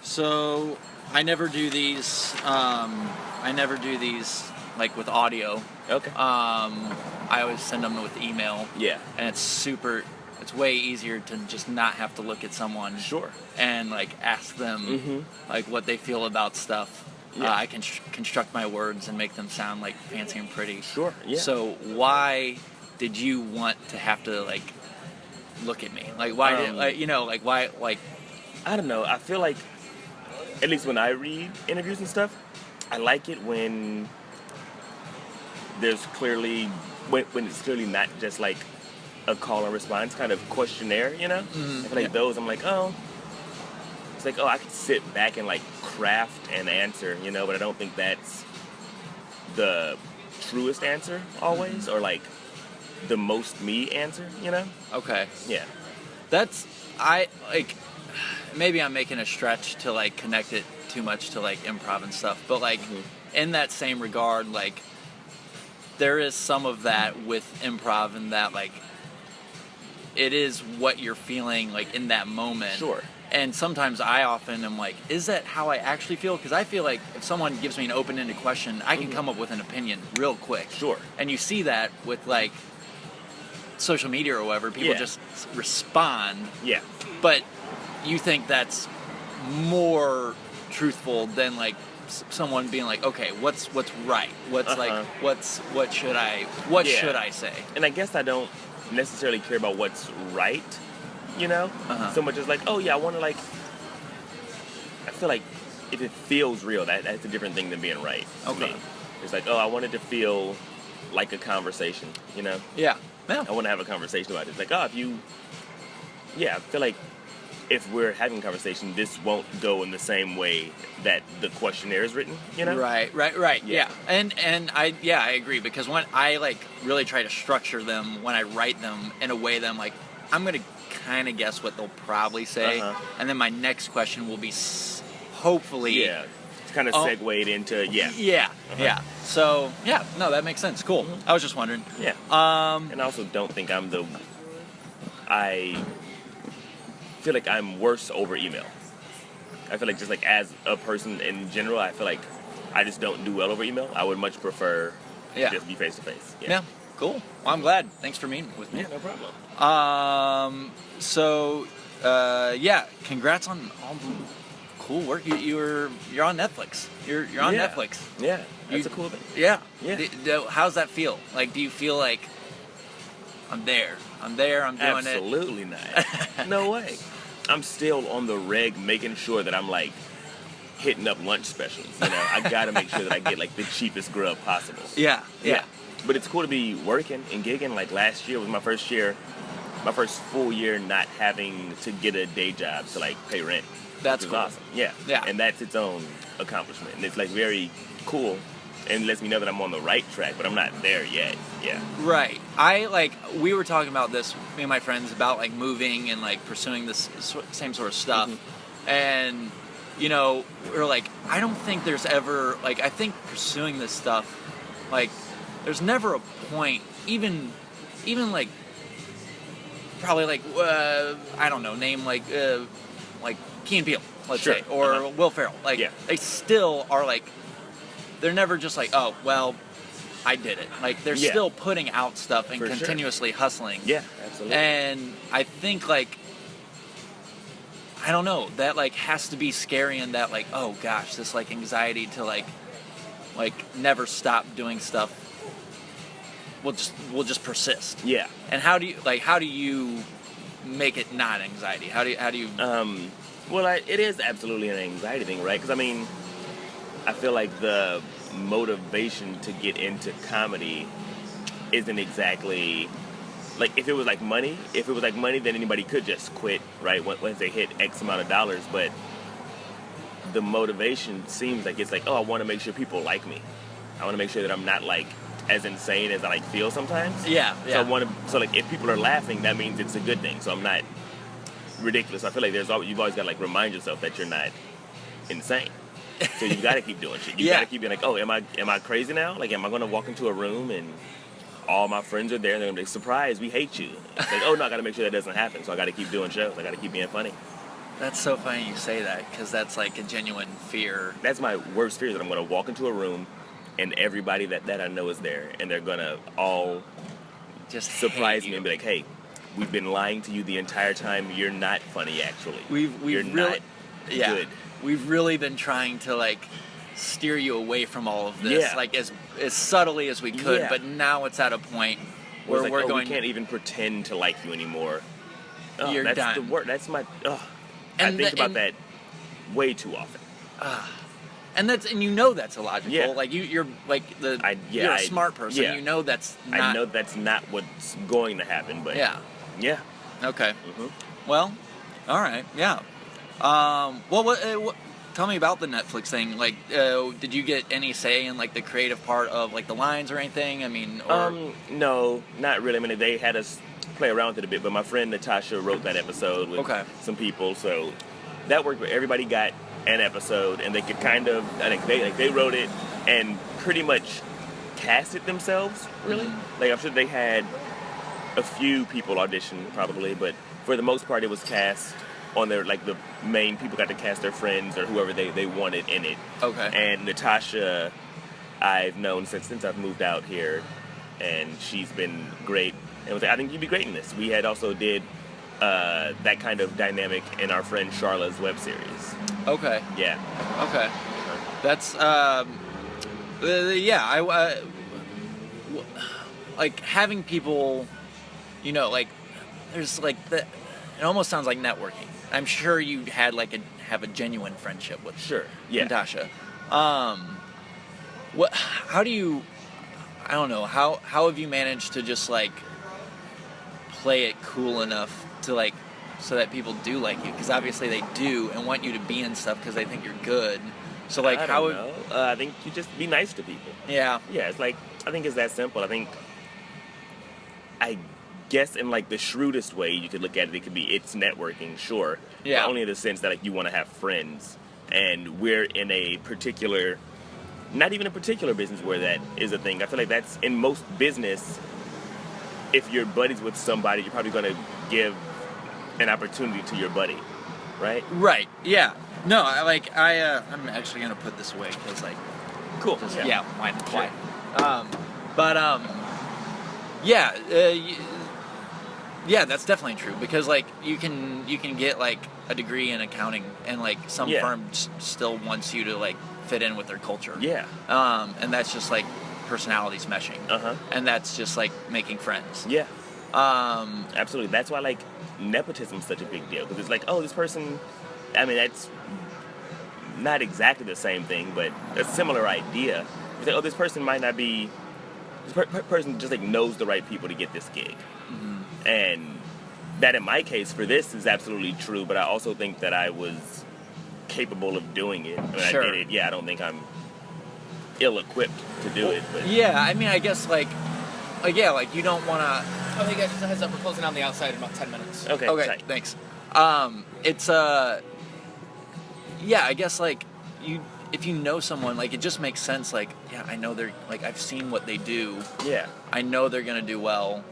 So I never do these. Like with audio. Okay. I always send them with email. Yeah. And it's way easier to just not have to look at someone. Sure. And like ask them like what they feel about stuff. Yeah. I can construct my words and make them sound like fancy and pretty. Sure. Yeah. So why did you want to have to like look at me? Like why why I don't know. I feel like at least when I read interviews and stuff, I like it when there's clearly when it's clearly not just like a call and response kind of questionnaire, you know? I feel like those I'm like, oh, it's like, oh, I could sit back and like craft an answer, you know, but I don't think that's the truest answer always, or like the most me answer, you know? Okay. Yeah. Maybe I'm making a stretch to like connect it too much to like improv and stuff, but like in that same regard, like there is some of that with improv in that like it is what you're feeling like in that moment. Sure. And sometimes I often am like, is that how I actually feel? Because I feel like if someone gives me an open-ended question, I can come up with an opinion real quick. Sure. And you see that with like social media or whatever, people just respond. Yeah. But you think that's more truthful than like someone being like, okay, what's right? What's like what should I say? And I guess I don't necessarily care about what's right, you know? So much as like, oh yeah, I want to like, I feel like if it feels real, that's a different thing than being right to me. It's like, oh, I want it to feel like a conversation, you know? Yeah. I want to have a conversation about it. It's like, oh, I feel like if we're having a conversation, this won't go in the same way that the questionnaire is written, you know? Right. Yeah. And I agree, because when I like really try to structure them, when I write them in a way that I'm like, I'm going to kind of guess what they'll probably say, and then my next question will be hopefully it's kind of segued into yeah. So no, that makes sense. Cool. I was just wondering. Yeah. And I also don't think I feel like I'm worse over email. I feel like just like as a person in general, I feel like I just don't do well over email. I would much prefer to just be face to face. Yeah. Cool. Well, I'm glad. Thanks for meeting with me. Yeah, no problem. So congrats on all the cool work. You're on Netflix. You're on Netflix. Yeah. That's a cool thing. Yeah. Yeah. How's that feel? Like, do you feel like I'm there, I'm doing it? Absolutely not. No way. I'm still on the reg making sure that I'm like hitting up lunch specials, you know? I gotta make sure that I get like the cheapest grub possible. Yeah. But it's cool to be working and gigging. Like last year was my first full year not having to get a day job to like pay rent. That's cool. Cool. Awesome. Yeah. And that's its own accomplishment. And it's like very cool and lets me know that I'm on the right track, but I'm not there yet. Yeah. Right. We were talking about this, me and my friends, about like moving and like pursuing this same sort of stuff. And, you know, we're like, I don't think there's ever, like, I think pursuing this stuff, like, there's never a point, even like, probably like, I don't know, name like Key and Peele, let's say, or Will Ferrell. Like, they still are like, they're never just like, oh, well, I did it. Like, they're still putting out stuff and continuously hustling. Yeah, absolutely. And I think, like, I don't know, that, like, has to be scary in that, like, oh, gosh, this, like, anxiety to, like, never stop doing stuff will just persist. Yeah. And how do you make it not anxiety? How do you... Well, it is absolutely an anxiety thing, right? Because, I mean, I feel like the motivation to get into comedy isn't exactly... Like, if it was like money, then anybody could just quit, right, once they hit X amount of dollars. But the motivation seems like it's like, oh, I want to make sure people like me. I want to make sure that I'm not, like, as insane as I, like, feel sometimes. Yeah. So, like, if people are laughing, that means it's a good thing. So I'm not ridiculous. I feel like you've always got to, like, remind yourself that you're not insane. So you've got to keep doing shit. You've got to keep being like, oh, am I crazy now? Like, am I going to walk into a room and all my friends are there and they're going to be like, surprise, we hate you. It's like, oh, no, I got to make sure that doesn't happen. So I got to keep doing shows. I got to keep being funny. That's so funny you say that, because that's like a genuine fear. That's my worst fear, that I'm going to walk into a room and everybody that I know is there, and they're going to all Just surprise hate me you. and be like, hey, we've been lying to you the entire time. You're not funny, actually. You're really, not good. We've really been trying to like steer you away from all of this, Yeah. like as subtly as we could. Yeah. But now it's at a point where It's like, we're oh, going. we can't even pretend to like you anymore. Oh, You're that's done. the word. That's my. I And think the- about and- that way too often. And you know that's illogical. Yeah. Like you're like you're a smart person. yeah. You know that's not. I know that's not what's going to happen, but Yeah. yeah. Okay. Mhm. Well, all right. Yeah. Well, what? Tell me about the Netflix thing. Like, did you get any say in like the creative part of like the lines or anything? I mean, or No, not really. I mean, they had us play around with it a bit, but my friend Natasha wrote that episode with Okay. some people, so that worked. Everybody got an episode, and they could kind of, I think they wrote it and pretty much cast it themselves. Really, like I'm sure they had a few people audition probably, but for the most part, it was cast on their, like, the main people got to cast their friends or whoever they wanted in it. Okay. And Natasha, I've known since I've moved out here, and she's been great. And was like, I think you'd be great in this. We had also did that kind of dynamic in our friend Charla's web series. Okay. Yeah. Okay. That's yeah. Like having people, you know, like there's like the. It almost sounds like networking. I'm sure you had have a genuine friendship with Sure. Yeah. Natasha. What? How do you? I don't know. How have you managed to just like play it cool enough to like so that people do like you? Because obviously they do and want you to be in stuff because they think you're good. So like I how? don't know. I think you just be nice to people. Yeah. Yeah. It's like, I think it's that simple. I guess in like the shrewdest way you could look at it, it could be it's networking, sure. Yeah. But only in the sense that like you want to have friends, and we're in a particular, not even a particular business where that is a thing. I feel like that's in most business. If you're buddies with somebody, you're probably going to give an opportunity to your buddy, right? Right. Yeah. No. I'm actually gonna put this away because like. Cool. Just, yeah. Why? Yeah. Yeah, that's definitely true because like you can get like a degree in accounting and like some Yeah. firm still wants you to like fit in with their culture. Yeah. And that's just like personalities meshing. Uh-huh. And that's just like making friends. Yeah. Um, Absolutely. That's why like nepotism is such a big deal, because it's like, oh, this person. I mean, that's not exactly the same thing, but a similar idea. It's like, oh, this person might not be. This person just like knows the right people to get this gig. And that in my case for this is absolutely true, but I also think that I was capable of doing it. I mean, Sure. I did it. Yeah, I don't think I'm ill-equipped to do it. But yeah, I mean, I guess like you don't want to. Oh, hey guys, just a heads up, we're closing on the outside in about 10 minutes. okay, Okay, tight. thanks. It's yeah, I guess like if you know someone, like it just makes sense. Like, yeah, I know they're like I've seen what they do. Yeah, I know they're gonna do well,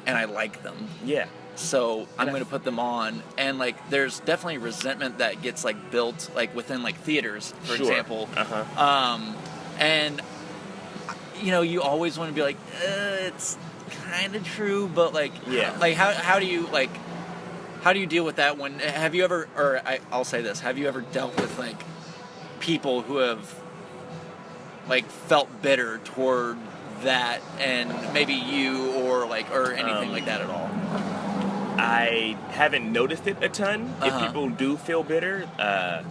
and I like them. yeah, So I'm going to put them on, and like there's definitely resentment that gets like built like within like theaters, for Sure. example. Uh-huh. And you know you always want to be like it's kind of true, but like Yeah. like how do you deal with that when have you ever I'll say this, have you ever dealt with like people who have like felt bitter toward that and maybe you or anything like that at all? I haven't noticed it a ton. If Uh-huh. people do feel bitter, I'm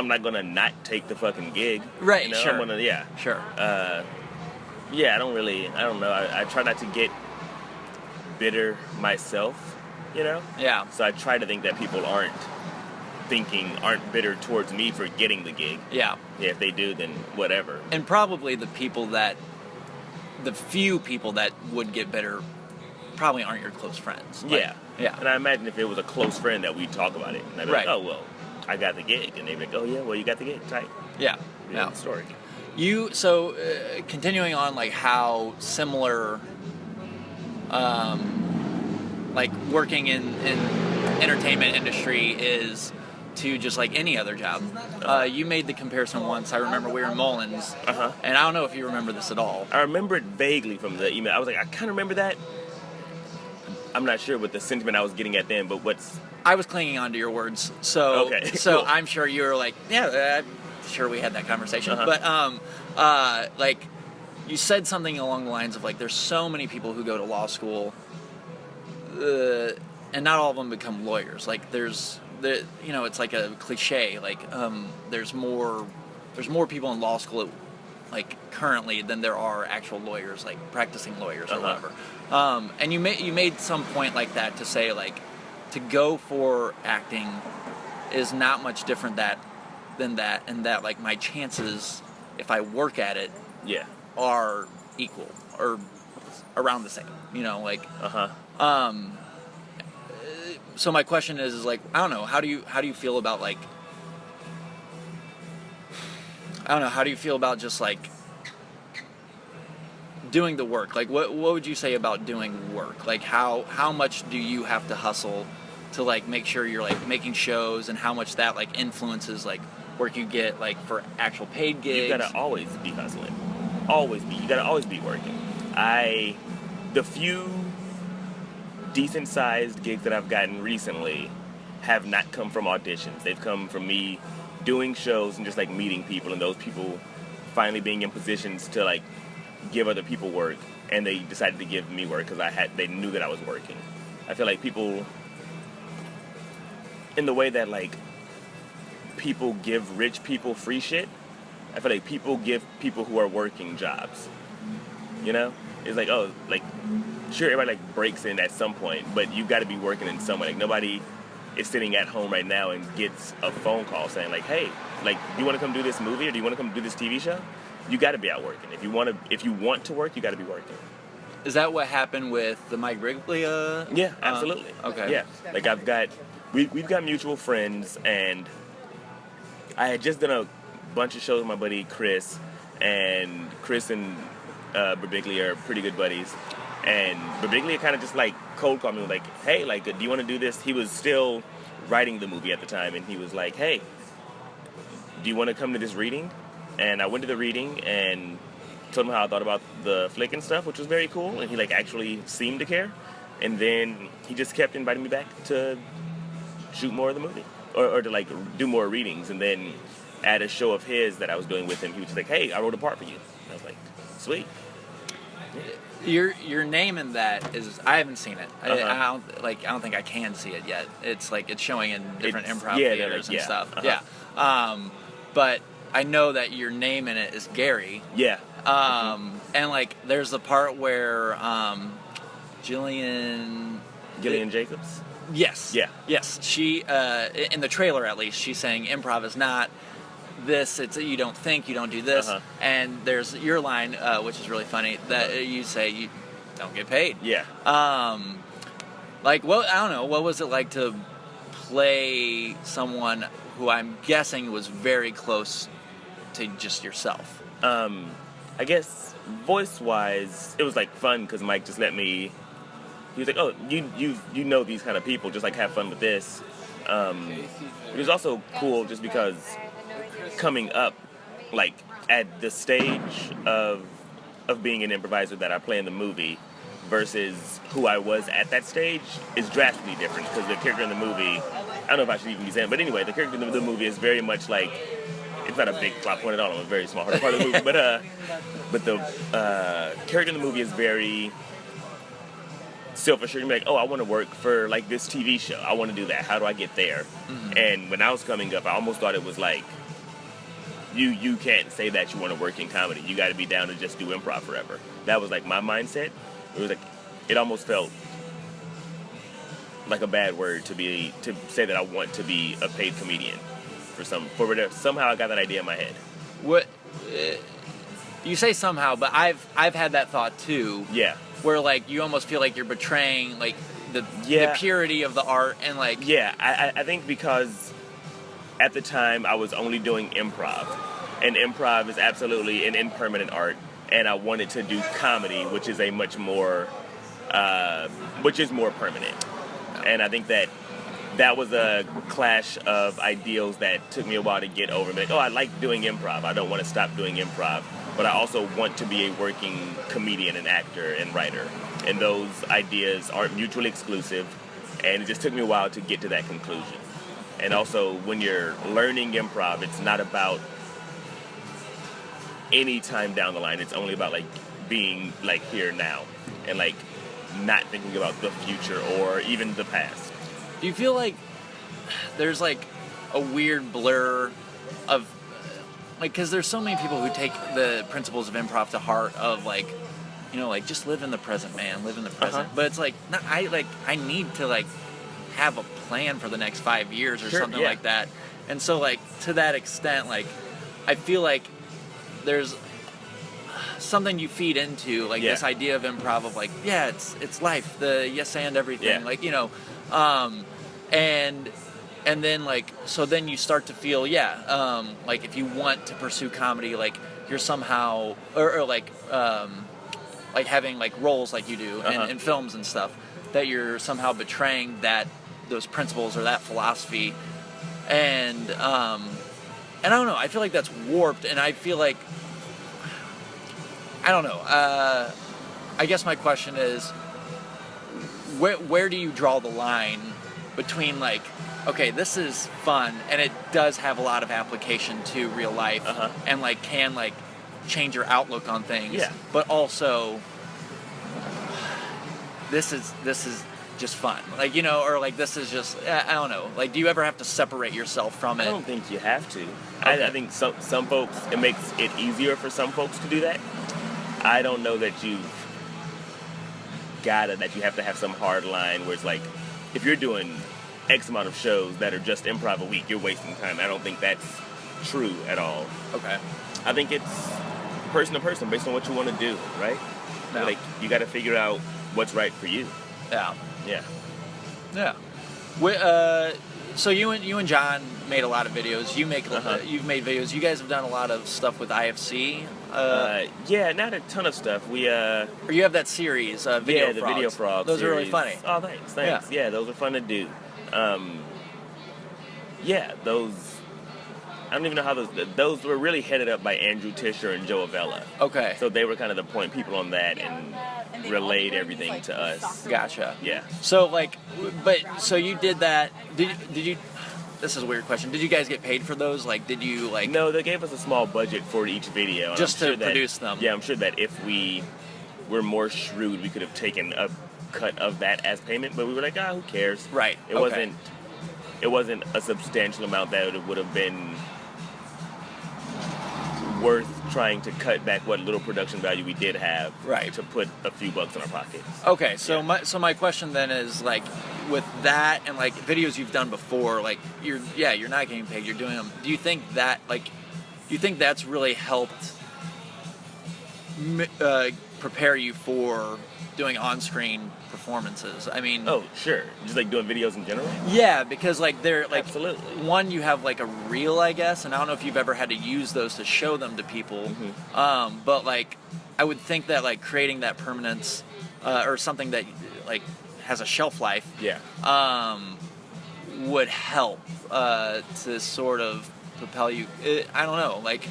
not gonna not take the fucking gig. Right, You know? sure. I'm gonna, yeah. Sure. Yeah, I don't know. I try not to get bitter myself, you know? Yeah. So I try to think that people aren't bitter towards me for getting the gig. Yeah. Yeah, if they do, then whatever. And probably the few people that would get bitter probably aren't your close friends. Like, Yeah. Yeah. And I imagine if it was a close friend that we'd talk about it. And I'd be Right. like, oh, well, I got the gig. And they'd be like, oh, yeah, well, you got the gig. Tight. Yeah. You know Yeah. the story. Continuing on, like how similar, like working in entertainment industry is to just like any other job. You made the comparison once. I remember we were in Mullins, and I don't know if you remember this at all. I remember it vaguely from the email. I was like, I kind of remember that. I'm not sure what the sentiment I was getting at then, but I was clinging on to your words, so okay, so cool. I'm sure you were like, yeah, I'm sure we had that conversation, but like you said something along the lines of like, there's so many people who go to law school, and not all of them become lawyers. Like it's like a cliche. Like there's more people in law school like currently than there are actual lawyers, like practicing lawyers or whatever. And you made some point like that to say like to go for acting is not much different than that, and that like my chances if I work at it are equal or around the same. Like so my question is like, I don't know, how do you feel about like, I don't know, how do you feel about just like doing the work? Like what would you say about doing work? Like how much do you have to hustle to like make sure you're like making shows, and how much that like influences like work you get like for actual paid gigs? You gotta always be hustling. You gotta always be working. The few decent sized gigs that I've gotten recently have not come from auditions. They've come from me doing shows and just like meeting people, and those people finally being in positions to like give other people work, and they decided to give me work because they knew that I was working. I feel like people, in the way that like people give rich people free shit, I feel like people give people who are working jobs. It's like, oh, like sure, everybody like breaks in at some point, but you got to be working in some way. Like nobody is sitting at home right now and gets a phone call saying like, hey, like, do you want to come do this movie, or do you want to come do this TV show? You got to be out working. If you want to work, you got to be working. Is that what happened with the Mike Brigblia? Yeah, absolutely. Okay. Yeah, like we've got mutual friends, and I had just done a bunch of shows with my buddy Chris, and Chris and Brigblia are pretty good buddies. And Brigblia kind of just like cold called me, like, hey, like, do you want to do this? He was still writing the movie at the time, and he was like, hey, do you want to come to this reading? And I went to the reading and told him how I thought about the flick and stuff, which was very cool, and he like actually seemed to care. And then he just kept inviting me back to shoot more of the movie, or to like do more readings. And then at a show of his that I was doing with him, he was just like, hey, I wrote a part for you. And I was like, sweet. Yeah. Your name in that is, I haven't seen it. I don't think I can see it yet. It's like it's showing in different improv theaters and stuff. But I know that your name in it is Gary. Yeah. And like there's the part where Gillian Jacobs. Yes. Yeah. Yes. She in the trailer at least, she's saying improv is not this, it's you don't think, you don't do this. And there's your line, which is really funny, that you say you don't get paid. Yeah. Like, what, I don't know, what was it like to play someone who I'm guessing was very close to just yourself? I guess voice-wise, it was like fun because Mike just let me. He was like, "Oh, you know these kind of people, just like have fun with this." It was also cool just because coming up, like at the stage of being an improviser that I play in the movie versus who I was at that stage is drastically different because the character in the movie, I don't know if I should even be saying, but anyway, the character in the movie is very much like, it's not a big plot point at all, it's a very small part of the movie, but the character in the movie is very self-assured, like, oh, I want to work for like this TV show, I want to do that, how do I get there? And when I was coming up, I almost thought it was like, you can't say that you want to work in comedy, you got to be down to just do improv forever. That was like my mindset. It was like, it almost felt like a bad word to say that I want to be a paid comedian somehow I got that idea in my head. What you say somehow, but I've had that thought too. Yeah. Where like you almost feel like you're betraying like the purity of the art and like. Yeah, I think because at the time I was only doing improv, and improv is absolutely an impermanent art, and I wanted to do comedy, which is which is more permanent. And I think that that was a clash of ideals that took me a while to get over. Like, oh, I like doing improv. I don't want to stop doing improv. But I also want to be a working comedian and actor and writer. And those ideas aren't mutually exclusive. And it just took me a while to get to that conclusion. And also, when you're learning improv, it's not about any time down the line. It's only about, like, being, like, here now. And, like, not thinking about the future or even the past. Do you feel like there's, like, a weird blur of, like, because there's so many people who take the principles of improv to heart of, like, you know, like, just live in the present, man, live in the present. But it's like, no, I need to, like, have a plan for the next 5 years or something like that. And so, like, to that extent, like, I feel like there's something you feed into, like, this idea of improv of, like, it's life, the yes and everything, like, you know, and then, like, so then you start to feel, like, if you want to pursue comedy, like, you're somehow, or like having, like, roles like you do in films and stuff, that you're somehow betraying those principles or that philosophy, and I don't know, I feel like that's warped, and I feel like, I don't know, I guess my question is, where do you draw the line between, like, okay, this is fun, and it does have a lot of application to real life, and, like, can, like, change your outlook on things, but also, this is just fun, like, you know, or, like, this is just, I don't know, like, do you ever have to separate yourself from it? I don't think you have to. I think some folks, it makes it easier for some folks to do that. I don't know that you have to have some hard line where it's like, if you're doing X amount of shows that are just improv a week, you're wasting time. I don't think that's true at all. Okay. I think it's person to person based on what you want to do, right? No. Like, you got to figure out what's right for you. Yeah. Yeah. So you and John made a lot of videos. You've made videos. You guys have done a lot of stuff with IFC. Not a ton of stuff. Or you have that series, Video Frogs. The Video Frogs. Those series. are really funny. Oh, thanks. Yeah, those are fun to do. Those. I don't even know how those were really headed up by Andrew Tisher and Joe Avella. Okay. So they were kind of the point people on that and relayed everything to us. Gotcha. Yeah. So, like, so you did that. Did you? This is a weird question. Did you guys get paid for those? Like, did you, like? No, they gave us a small budget for each video. Just to produce them. Yeah, I'm sure that if we were more shrewd, we could have taken a cut of that as payment. But we were like, who cares? Right. It wasn't a substantial amount that it would have been worth trying to cut back what little production value we did have, to put a few bucks in our pockets. Okay, so my question then is, like, with that and, like, videos you've done before, like, you're not getting paid, you're doing them. Do you think that's really helped prepare you for doing on-screen performances? I mean, oh, sure, just like doing videos in general. Yeah, because, like, they're, like, absolutely, one, you have, like, a reel, I guess, and I don't know if you've ever had to use those to show them to people. But, like, I would think that, like, creating that permanence or something that, like, has a shelf life, would help to sort of propel you. I don't know, like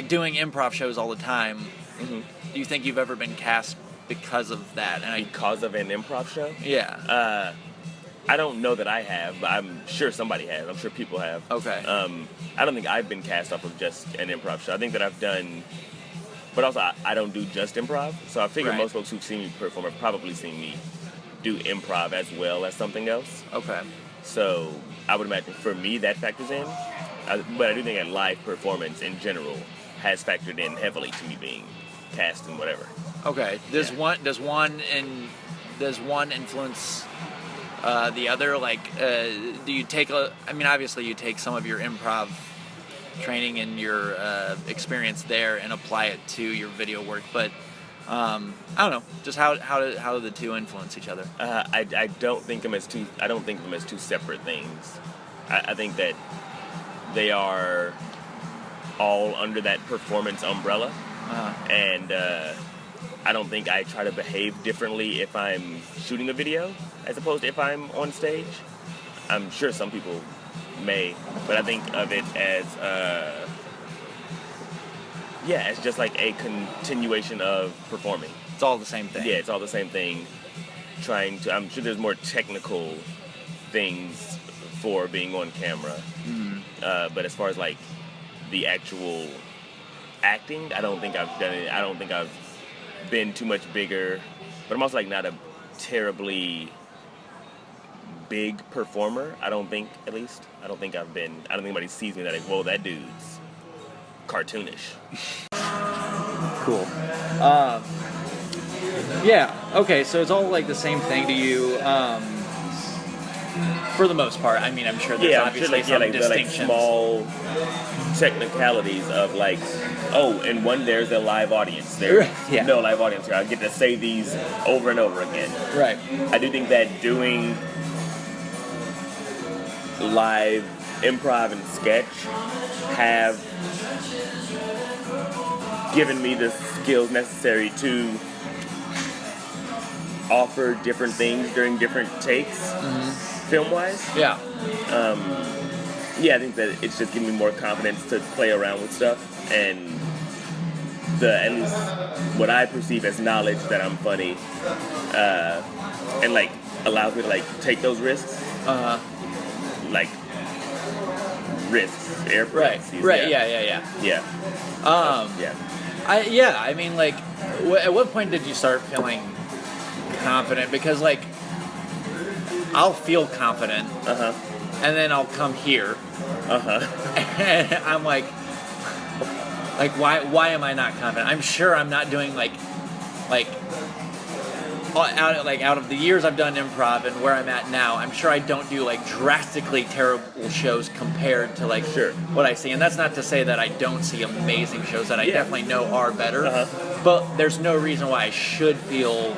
doing improv shows all the time. Do you think you've ever been cast because of that? Because of an improv show? Yeah. I don't know that I have, but I'm sure somebody has. I'm sure people have. Okay. I don't think I've been cast off of just an improv show. I think that I've done, but also I don't do just improv. So I figure most folks who've seen me perform have probably seen me do improv as well as something else. Okay. So I would imagine for me that factors in. But I do think a live performance in general has factored in heavily to me being cast and whatever. Okay. Does one influence the other? Like, do you take obviously you take some of your improv training and your experience there and apply it to your video work, but I don't know. Just how do the two influence each other? I don't think them as two. I don't think of them as two separate things. I think that they are all under that performance umbrella, and I don't think I try to behave differently if I'm shooting a video as opposed to if I'm on stage. I'm sure some people may, but I think of it as, it's just like a continuation of performing. It's all the same thing. Yeah, it's all the same thing. I'm sure there's more technical things for being on camera. But as far as like the actual acting, I don't think I've done it. I don't think I've been too much bigger, but I'm also like not a terribly big performer. I don't think, at least. I don't think anybody sees me that like, whoa, that dude's cartoonish. Cool. Yeah, okay, so it's all like the same thing to you, for the most part. I mean, I'm sure there's obviously some distinctions. The, like, small technicalities of like, oh, in one there's a live audience. There's no live audience here. I get to say these over and over again. Right. I do think that doing live improv and sketch have given me the skills necessary to offer different things during different takes, film-wise. Yeah. I think that it's just giving me more confidence to play around with stuff, and at least what I perceive as knowledge that I'm funny, and like allows me to like take those risks. Like risks, air parentheses. Right. Yeah. I mean, like, at what point did you start feeling confident? Because, like, I'll feel confident, and then I'll come here, and I'm like, why am I not confident? I'm sure I'm not doing out of the years I've done improv and where I'm at now, I'm sure I don't do like drastically terrible shows compared to like what I see. And that's not to say that I don't see amazing shows that I definitely know are better. But there's no reason why I should feel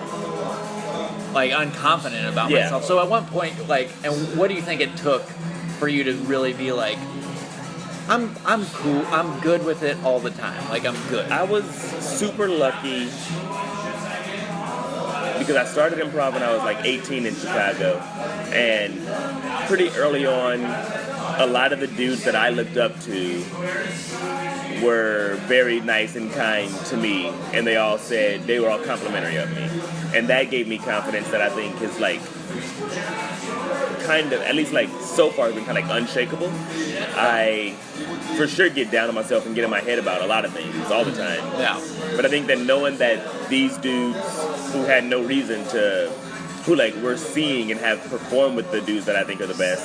like unconfident about myself. So at one point, like, and what do you think it took for you to really be like, I'm cool, I'm good with it all the time, like I'm good? I was super lucky because I started improv when I was like 18 in Chicago, and pretty early on, a lot of the dudes that I looked up to were very nice and kind to me, and they all said, they were all complimentary of me. And that gave me confidence that I think is like, kind of, at least like so far, has been kind of like unshakable. I for sure get down on myself and get in my head about a lot of things all the time. Yeah. But I think that knowing that these dudes who had no reason to, who like were seeing and have performed with the dudes that I think are the best,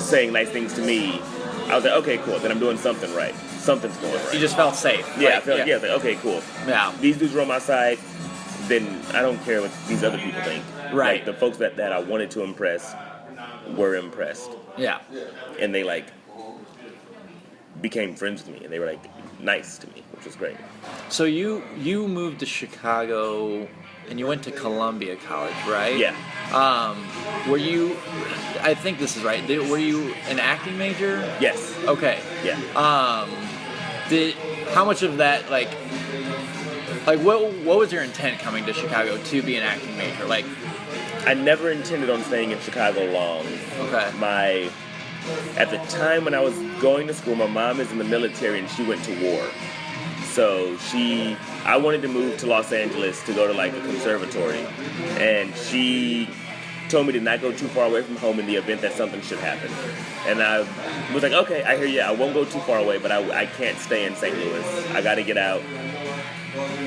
saying nice things to me, I was like, okay, cool, then I'm doing something right. Something's going right. You just felt safe. Yeah, I felt I was like, okay, cool. Yeah. These dudes were on my side, then I don't care what these other people think. Right. Like, the folks that I wanted to impress were impressed. Yeah. And they, like, became friends with me, and they were, like, nice to me, which was great. So you moved to Chicago, and you went to Columbia College, right? Yeah. Were you, I think this is right, were you an acting major? Yes. Okay. Yeah. How much of that, like what was your intent coming to Chicago to be an acting major? Like, I never intended on staying in Chicago long. Okay. At the time when I was going to school, my mom is in the military and she went to war. So I wanted to move to Los Angeles to go to like a conservatory, and she told me to not go too far away from home in the event that something should happen. And I was like, okay, I hear you. I won't go too far away, but I can't stay in St. Louis. I got to get out.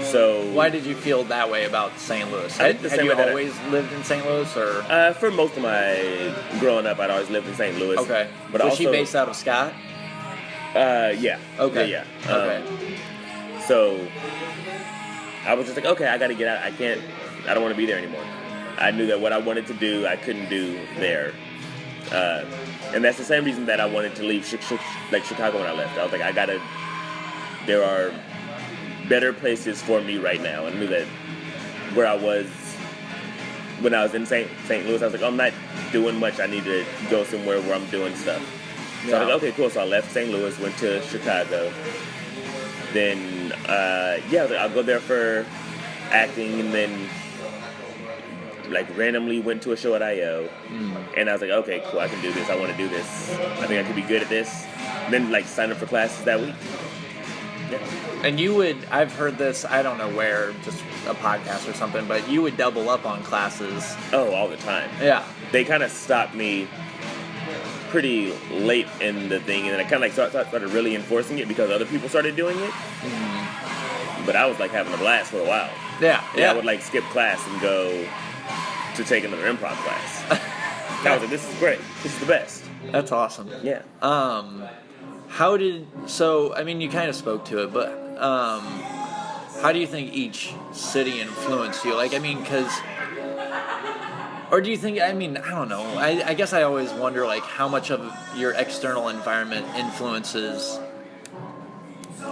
So why did you feel that way about St. Louis? Had you always lived in St. Louis, or? For most of my growing up, I'd always lived in St. Louis. Okay. But was also, she based out of Scott? Yeah. Okay. Yeah. Okay. So I was just like, okay, I got to get out. I don't want to be there anymore. I knew that what I wanted to do, I couldn't do there. And that's the same reason that I wanted to leave Chicago when I left. I was like, there are better places for me right now. And I knew that where I was when I was in St. Louis, I was like, I'm not doing much. I need to go somewhere where I'm doing stuff. So I was like, okay, cool. So I left St. Louis, went to Chicago. Then I'll go there for acting, and then like randomly went to a show at IO, and I was like, okay, cool, I can do this. I want to do this. I think I could be good at this. And then like signed up for classes that week. Yeah. And you would, I've heard this, I don't know where, just a podcast or something, but you would double up on classes. Oh, all the time. Yeah. They kind of stopped me pretty late in the thing, and then I kind of like started really enforcing it because other people started doing it. Mm-hmm. But I was like having a blast for a while. Yeah. I would like skip class and go to take another improv class. And I was like, this is great. This is the best. That's awesome. Yeah. You kind of spoke to it, but how do you think each city influenced you? Or do you think, I don't know. I guess I always wonder, like, how much of your external environment influences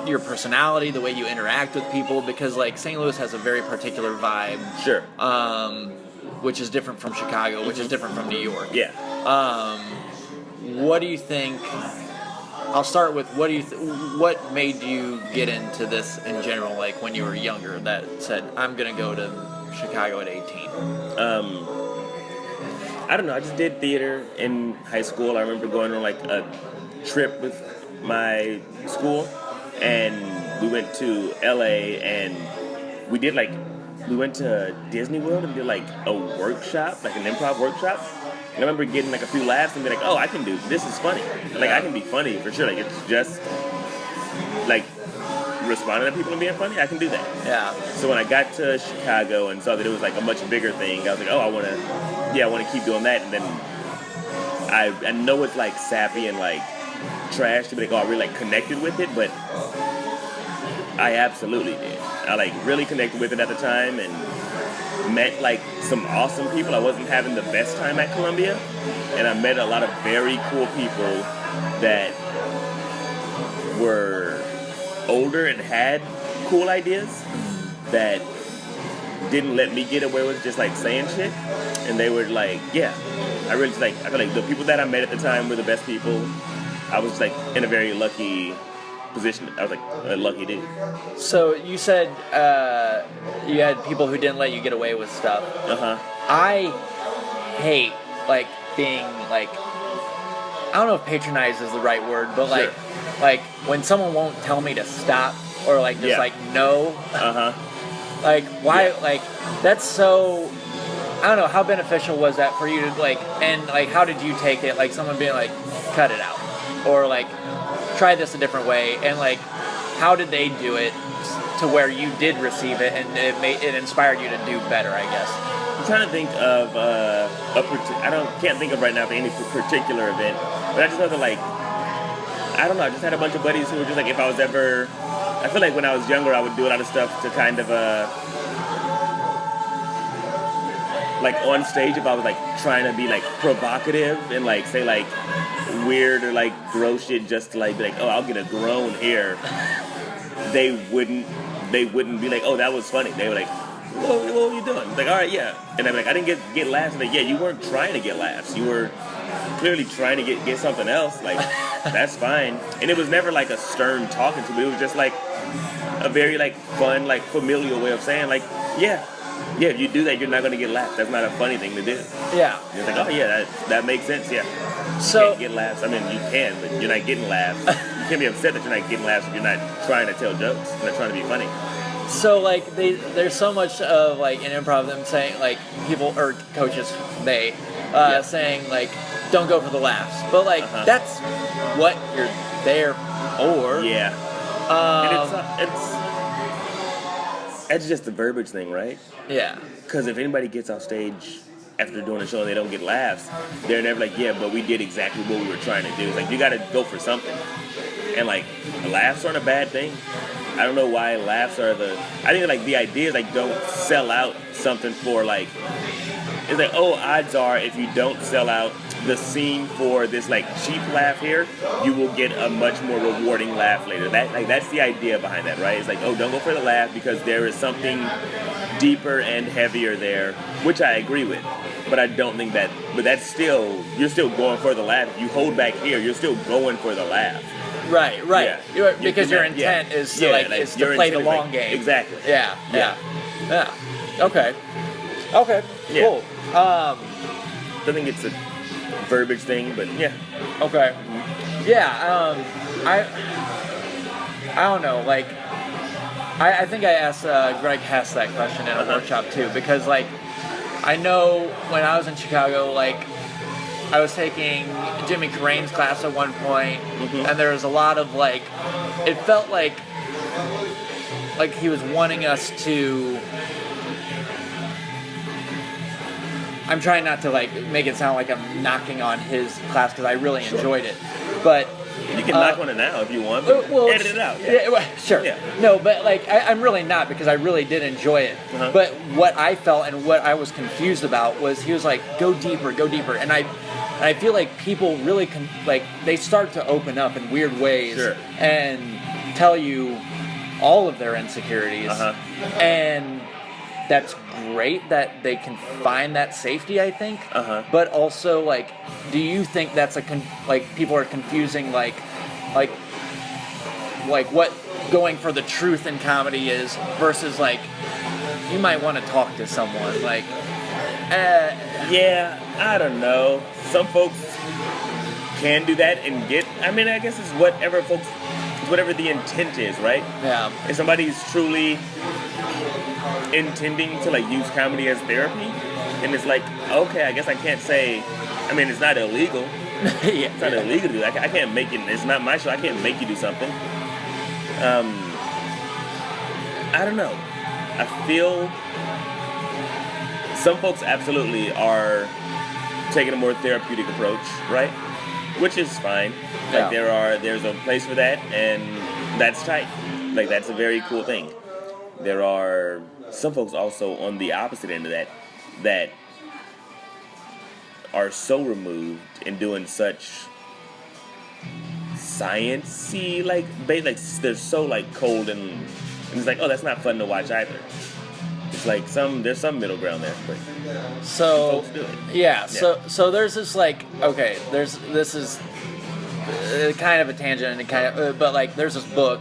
your personality, the way you interact with people, because, like, St. Louis has a very particular vibe. Sure. Which is different from Chicago, which is different from New York. Yeah. What do you think... I'll start with what made you get into this in general, like when you were younger, that said, I'm going to go to Chicago at 18? I don't know. I just did theater in high school. I remember going on like a trip with my school, and we went to LA, and we went to Disney World and did like a workshop, like an improv workshop. And I remember getting like a few laughs and be like, oh, I can do this. Is funny. Like I can be funny for sure. Like it's just like responding to people and being funny. I can do that. Yeah. So when I got to Chicago and saw that it was like a much bigger thing, I was like, oh, I want to keep doing that. And then I know it's like sappy and like trash to be like, oh, I really like connected with it, but I absolutely did. I like really connected with it at the time and met like some awesome people. I wasn't having the best time at Columbia, and I met a lot of very cool people that were older and had cool ideas that didn't let me get away with just like saying shit. And they were like, yeah, I feel like the people that I met at the time were the best people. I was like in a very lucky position. I was like a lucky dude. So you said you had people who didn't let you get away with stuff. I hate like being like, I don't know if patronize is the right word, but sure. like when someone won't tell me to stop or like just like no. Like why? Yeah. Like that's so. I don't know, how beneficial was that for you to like, and like how did you take it? Like someone being like, cut it out, or like try this a different way, and like how did they do it to where you did receive it and it inspired you to do better, I guess? I'm trying to think of can't think of right now any particular event, but I just know that like, I don't know, I just had a bunch of buddies who were just like, if I was ever, I feel like when I was younger I would do a lot of stuff to kind of like on stage, if I was like trying to be like provocative and like say like weird or like gross shit just to like be like, oh, I'll get a groan here, they wouldn't be like, oh, that was funny. They were like, what were you doing? Like, all right, yeah. And I'm like, I didn't get laughs. Like, yeah, you weren't trying to get laughs. You were clearly trying to get something else. Like, that's fine. And it was never like a stern talking to me. It was just like a very like fun, like familial way of saying like, yeah, if you do that, you're not going to get laughs. That's not a funny thing to do. Yeah. You're like, oh yeah, that makes sense. Yeah. So you can't get laughs. I mean, you can, but you're not getting laughs. You can't be upset that you're not getting laughs if you're not trying to tell jokes. You're not trying to be funny. So like there's so much of like in improv them saying like people or coaches saying like don't go for the laughs, but like that's what you're there for. Yeah. It's just a verbiage thing, right? Yeah. Because if anybody gets off stage after doing a show and they don't get laughs, they're never like, yeah, but we did exactly what we were trying to do. It's like, you got to go for something. And like, laughs aren't a bad thing. I don't know why laughs are I think like the idea is like, don't sell out something for like, it's like, oh, odds are if you don't sell out the scene for this like cheap laugh here, you will get a much more rewarding laugh later. That's the idea behind that, right? It's like, oh, don't go for the laugh because there is something deeper and heavier there, which I agree with. But I don't think but that's still, you're still going for the laugh. If you hold back here, you're still going for the laugh. Right. Yeah. Because your intent is to is to play the long game. Exactly. Yeah. Okay. Yeah. Cool. I think it's a verbiage thing, but yeah. Okay. Yeah. I don't know. Like, I think I asked Greg Hess that question in a workshop too, because like I know when I was in Chicago, like I was taking Jimmy Carrane's class at one point, and there was a lot of like, it felt like he was wanting us to. I'm trying not to like make it sound like I'm knocking on his class because I really enjoyed it, but you can knock on it now if you want. But edit it out. Yeah, well, sure. Yeah. No, but like I'm really not, because I really did enjoy it. But what I felt and what I was confused about was he was like, go deeper, and I feel like people really they start to open up in weird ways and tell you all of their insecurities, and that's great that they can find that safety, I think. But also, like, do you think that's people are confusing like what going for the truth in comedy is versus like you might want to talk to someone like. Yeah, I don't know. Some folks can do that and get. I mean, I guess it's whatever the intent is, right? Yeah. If somebody's truly intending to like use comedy as therapy, and it's like, okay, I guess I can't say. I mean, it's not illegal. It's not illegal to do. I can't make it. It's not my show. I can't make you do something. I don't know. I feel some folks absolutely are taking a more therapeutic approach, right? Which is fine. Like there's a place for that, and that's tight. Like that's a very cool thing. There are some folks also on the opposite end of that are so removed and doing such science-y, like they're so like cold and it's like, oh, that's not fun to watch either. It's like there's some middle ground there, but so folks do it. Yeah. So there's this like, okay, this is kind of a tangent and but like there's this book.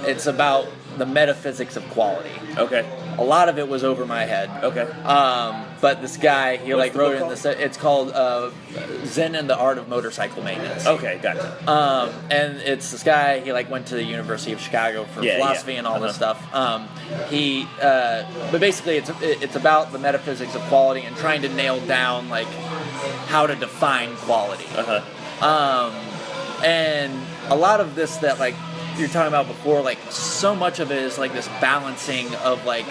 It's about the metaphysics of quality. Okay. A lot of it was over my head. Okay. But this guy, he What's wrote it in this. It's called Zen and the Art of Motorcycle Maintenance. Okay, gotcha. And it's this guy. He went to the University of Chicago for philosophy and all this stuff. But basically, it's about the metaphysics of quality and trying to nail down like how to define quality. And a lot of this that like you're talking about before, like so much of it is like this balancing of like,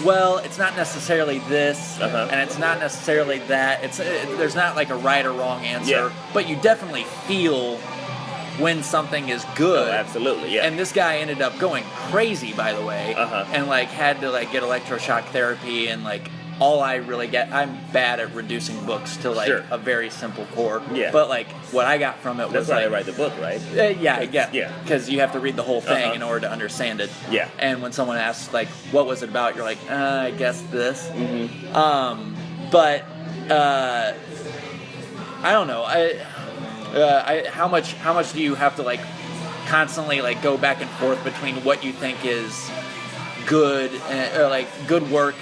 well, it's not necessarily this and it's not necessarily that. There's not like a right or wrong answer, but you definitely feel when something is good. Oh, absolutely, yeah. And this guy ended up going crazy, by the way, and like had to like get electroshock therapy and like all I really get. I'm bad at reducing books to like a very simple core. Yeah. But like what I got from it was why like, I write the book, right? I get. Yeah. Because you have to read the whole thing in order to understand it. Yeah. And when someone asks like, "What was it about?" You're like, I guess this. But I don't know. How much do you have to like constantly like go back and forth between what you think is good or like good work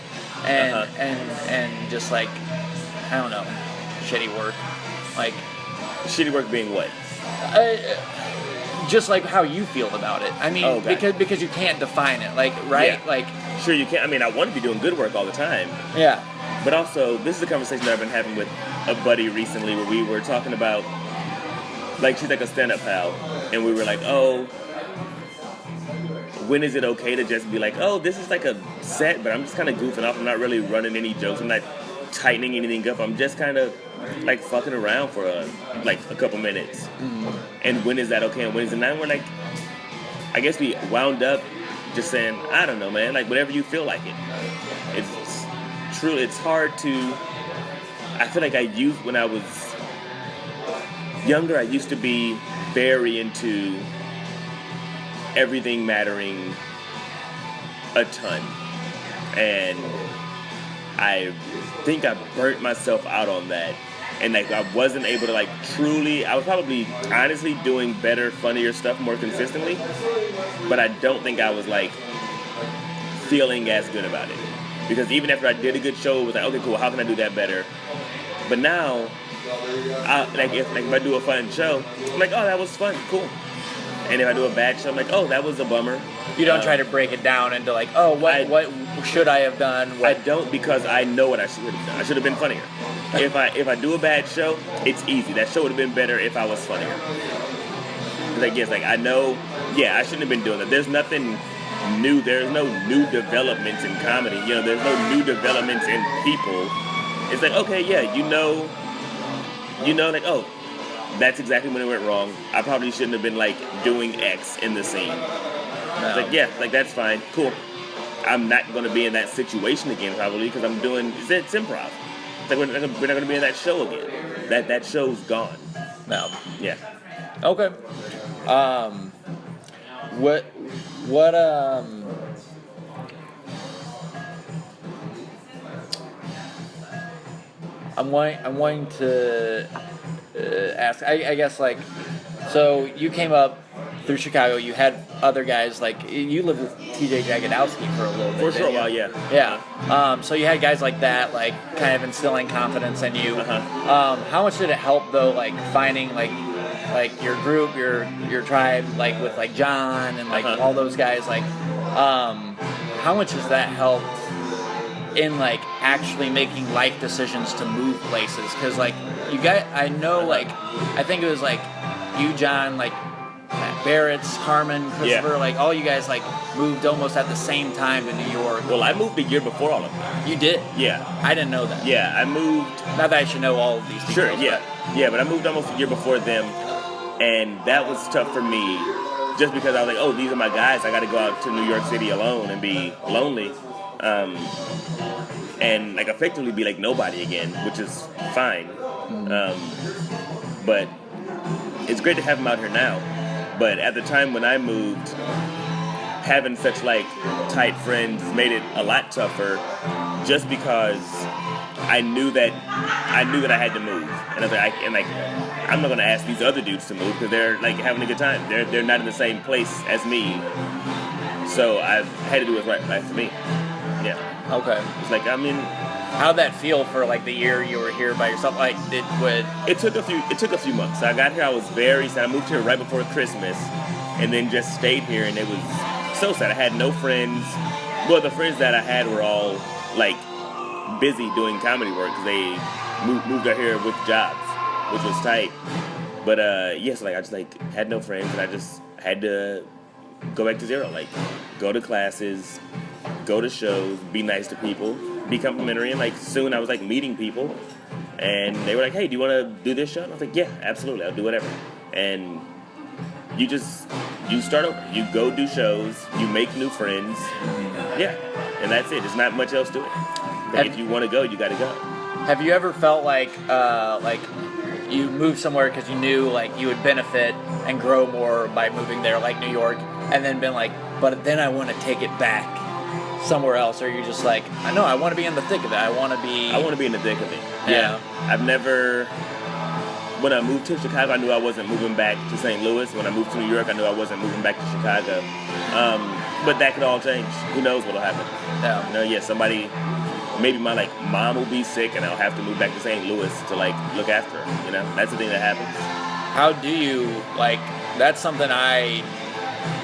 and just like I don't know, shitty work, like shitty work being what? Just like how you feel about it. I mean, because you can't define it, like right, like sure you can't. I mean, I want to be doing good work all the time. Yeah. But also, this is a conversation that I've been having with a buddy recently, where we were talking about like she's like a stand-up pal, and we were like, oh, when is it okay to just be like, oh, this is like a set, but I'm just kind of goofing off. I'm not really running any jokes. I'm not tightening anything up. I'm just kind of like fucking around for a couple minutes. And when is that okay? And when is it not? And we're like, I guess we wound up just saying, I don't know, man. Like whatever you feel like it. It's true. It's hard to. I feel like when I was younger, I used to be very into everything mattering a ton, and I think I burnt myself out on that and like I wasn't able to like truly. I was probably honestly doing better, funnier stuff more consistently, but I don't think I was like feeling as good about it, because even after I did a good show, it was like, okay, cool, how can I do that better? But now, if I do a fun show, I'm like, oh, that was fun, cool. And if I do a bad show, I'm like, oh, that was a bummer. You don't try to break it down into like, oh, what should I have done? I don't, because I know what I should have done. I should have been funnier. If I do a bad show, it's easy. That show would have been better if I was funnier. Like, yes, like I know, yeah, I shouldn't have been doing that. There's nothing new. There's no new developments in comedy. You know, there's no new developments in people. It's like, okay, yeah, you know, like, oh, that's exactly when it went wrong. I probably shouldn't have been like doing X in the scene. It's like, yeah, like that's fine, cool. I'm not going to be in that situation again probably, because it's improv. It's like we're not going to be in that show again. That show's gone. No. Yeah. Okay. What I'm wanting to ask, I guess, like, so you came up through Chicago, you had other guys, like, you lived with TJ Jagodowski for a little bit. For sure, well, yeah. Yeah. So you had guys like that, like, kind of instilling confidence in you. How much did it help, though, like, finding, like your group, your tribe, like, with, like, John and, like, all those guys, like, how much has that helped in, like, actually making life decisions to move places? Because, like, you got, I know, like, I think it was, like, you, John, like, Matt Barrett's, Carmen, Christopher, like, all you guys, like, moved almost at the same time to New York. Well, I moved a year before all of them. You did? Yeah. I didn't know that. Yeah, I moved... Not that I should know all of these people. Sure, yeah. Yeah, but I moved almost a year before them, and that was tough for me, just because I was like, oh, these are my guys, I gotta go out to New York City alone and be lonely. And, like, effectively be like nobody again, which is fine. But it's great to have them out here now. But at the time when I moved, having such, like, tight friends made it a lot tougher, just because I knew that I had to move. And I was like, I'm not gonna ask these other dudes to move because they're, like, having a good time. They're not in the same place as me. So I had to do what's right for me. Yeah. Okay. It's like, I mean, how'd that feel for, like, the year you were here by yourself? Like, it took a few months. I got here, I was very sad. I moved here right before Christmas, and then just stayed here, and it was so sad. I had no friends. Well, the friends that I had were all, like, busy doing comedy work because they moved out here with jobs, which was tight. But yes, like, I just, like, had no friends, and I just had to go back to zero. Like, go to classes, go to shows, be nice to people, be complimentary, and, like, soon I was, like, meeting people, and they were like, hey, do you want to do this show? And I was like, yeah, absolutely, I'll do whatever. And you start over. You go do shows, you make new friends, yeah, and that's it. There's not much else to it. Like, if you want to go, you got to go. Have you ever felt like you moved somewhere because you knew, like, you would benefit and grow more by moving there, like New York, and then been like, but then I want to take it back somewhere else? Or you're just like, I know, I want to be in the thick of it. I want to be in the thick of it. Yeah. I've never... When I moved to Chicago, I knew I wasn't moving back to St. Louis. When I moved to New York, I knew I wasn't moving back to Chicago. But that could all change. Who knows what'll happen? Yeah. You know, yeah, somebody... Maybe my, like, mom will be sick and I'll have to move back to St. Louis to, like, look after her. You know, that's the thing that happens. How do you, like, that's something I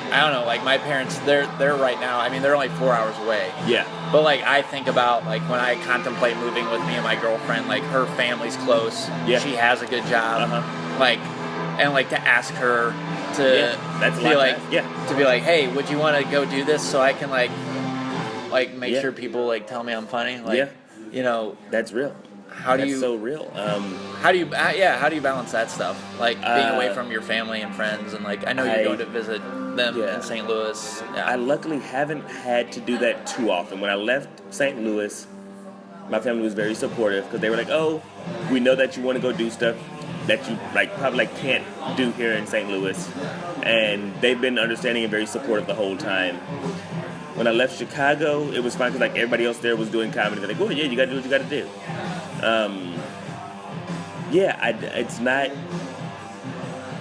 don't know, like, my parents, they're right now, I mean, they're only 4 hours away. Yeah. But, like, I think about, like, when I contemplate moving with me and my girlfriend, like, her family's close. Yeah. She has a good job. Like, and, like, to ask her to that's be like, to be like, hey, would you want to go do this so I can, like make sure people, like, tell me I'm funny? Like, you know. That's real. That's so real. How do you balance that stuff? Like, being away from your family and friends, and, like, I know you're going to visit them in St. Louis. Yeah. I luckily haven't had to do that too often. When I left St. Louis, my family was very supportive because they were like, oh, we know that you want to go do stuff that you, like, probably, like, can't do here in St. Louis. And they've been understanding and very supportive the whole time. When I left Chicago, it was fine because, like, everybody else there was doing comedy. They're like, oh, yeah, you got to do what you got to do. it's not.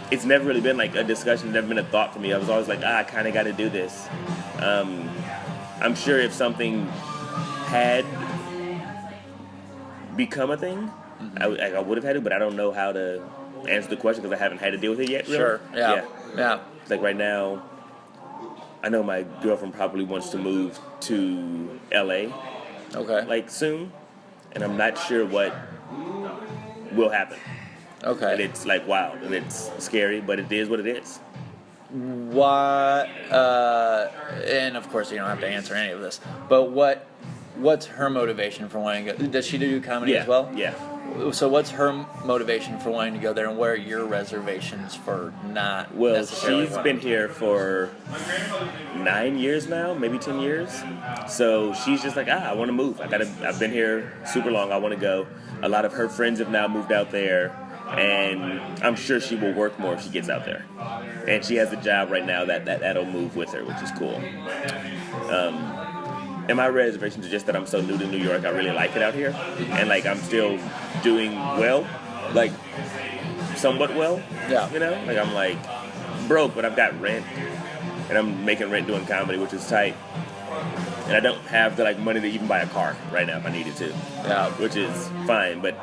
It's never really been like a discussion, never been a thought for me. I was always like, I kind of got to do this. I'm sure if something had become a thing, I would have had to, but I don't know how to answer the question because I haven't had to deal with it yet, really. Sure, yeah. Like right now, I know my girlfriend probably wants to move to LA, like soon, and I'm not sure what will happen. Okay. And it's like wild and it's scary, but it is what it is. What? And of course, you don't have to answer any of this. But what's her motivation for wanting to go? Does she do comedy as well? Yeah. So what's her motivation for wanting to go there, and what are your reservations for not? Well, necessarily she's been here for 9 years now, maybe 10 years. So she's just like, I want to move. I've been here super long. I want to go. A lot of her friends have now moved out there, and I'm sure she will work more if she gets out there. And she has a job right now that'll move with her, which is cool. And my reservations are just that I'm so new to New York. I really like it out here. And, like, I'm still doing well. Like, somewhat well. Yeah. You know? Like, I'm, like, broke, but I've got rent. And I'm making rent doing comedy, which is tight. And I don't have the, like, money to even buy a car right now if I needed to. Yeah. Which is fine, but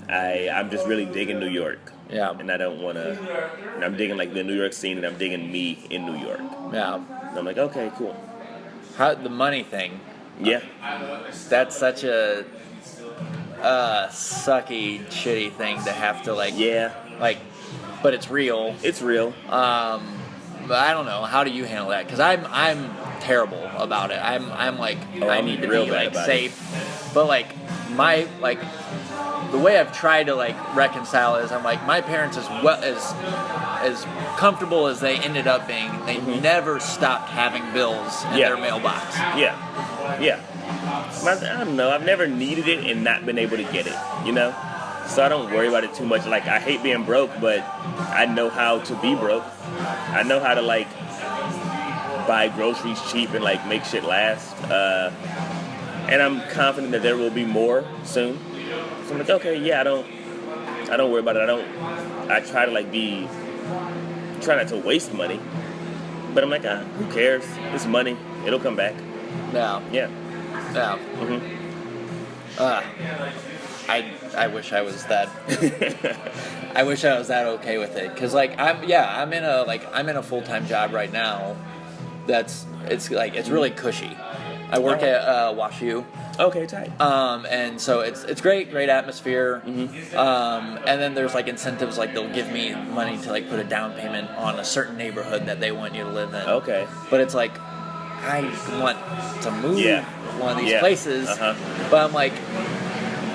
I'm just really digging New York. Yeah. And I don't want to... I'm digging, like, the New York scene, and I'm digging me in New York. Yeah. And I'm like, okay, cool. The money thing. Yeah. That's such a sucky, shitty thing to have to, like... Yeah. Like, but it's real. It's real. But I don't know. How do you handle that? Because I'm terrible about it. I'm like, I need to be, like, safe. But, like, the way I've tried to, like, reconcile is I'm like, my parents, as comfortable as they ended up being, they never stopped having bills in their mailbox. Yeah. I don't know. I've never needed it and not been able to get it, you know? So I don't worry about it too much. Like, I hate being broke, but I know how to be broke. I know how to, like, buy groceries cheap and, like, make shit last. And I'm confident that there will be more soon. So I'm like, okay, yeah, I don't worry about it. I try to, like, try not to waste money. But I'm like, who cares? It's money. It'll come back. Yeah. Yeah. I wish I was that. I wish I was that okay with it, because, like, I'm in a full-time job right now. It's really cushy. I work at WashU. Okay, tight. And so it's great atmosphere. And then there's, like, incentives, like, they'll give me money to, like, put a down payment on a certain neighborhood that they want you to live in. Okay. But it's like, I want to move one of these places, but I'm like,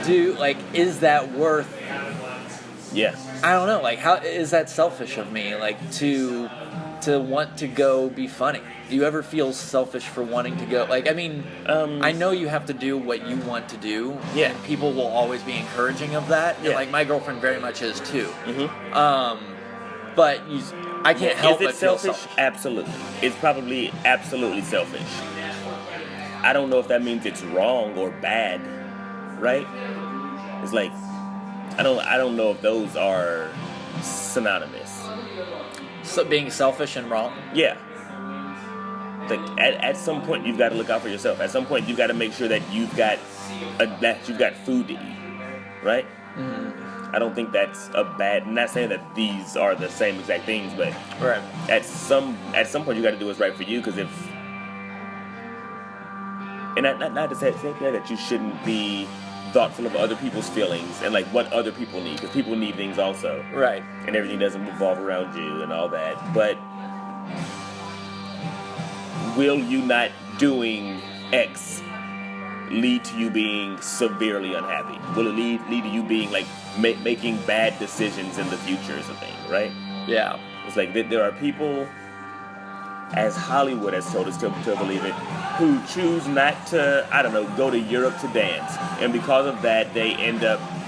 is that worth? Yeah. I don't know. Like, how is that selfish of me? Like, to want to go be funny. Do you ever feel selfish for wanting to go? Like, I mean, I know you have to do what you want to do. Yeah. And people will always be encouraging of that. Yeah. And, like, my girlfriend very much is too. But I can't help but feel selfish. Absolutely. It's probably absolutely selfish. I don't know if that means it's wrong or bad, right? It's like, I don't know if those are synonymous. So being selfish and wrong? Yeah. Like, at some point you've got to look out for yourself. At some point you've got to make sure that you've got food to eat, right? I don't think that's a bad. I'm not saying that these are the same exact things, but right. At some point you got to do what's right for you. Because not to say that you shouldn't be thoughtful of other people's feelings and, like, what other people need, because people need things also, right? And everything doesn't revolve around you and all that. But will you not doing X lead to you being severely unhappy? Will it lead to you being, like, making bad decisions in the future or something, right? Yeah. It's like there are people, as Hollywood has told us to believe it, who choose not to, go to Europe to dance. And because of that,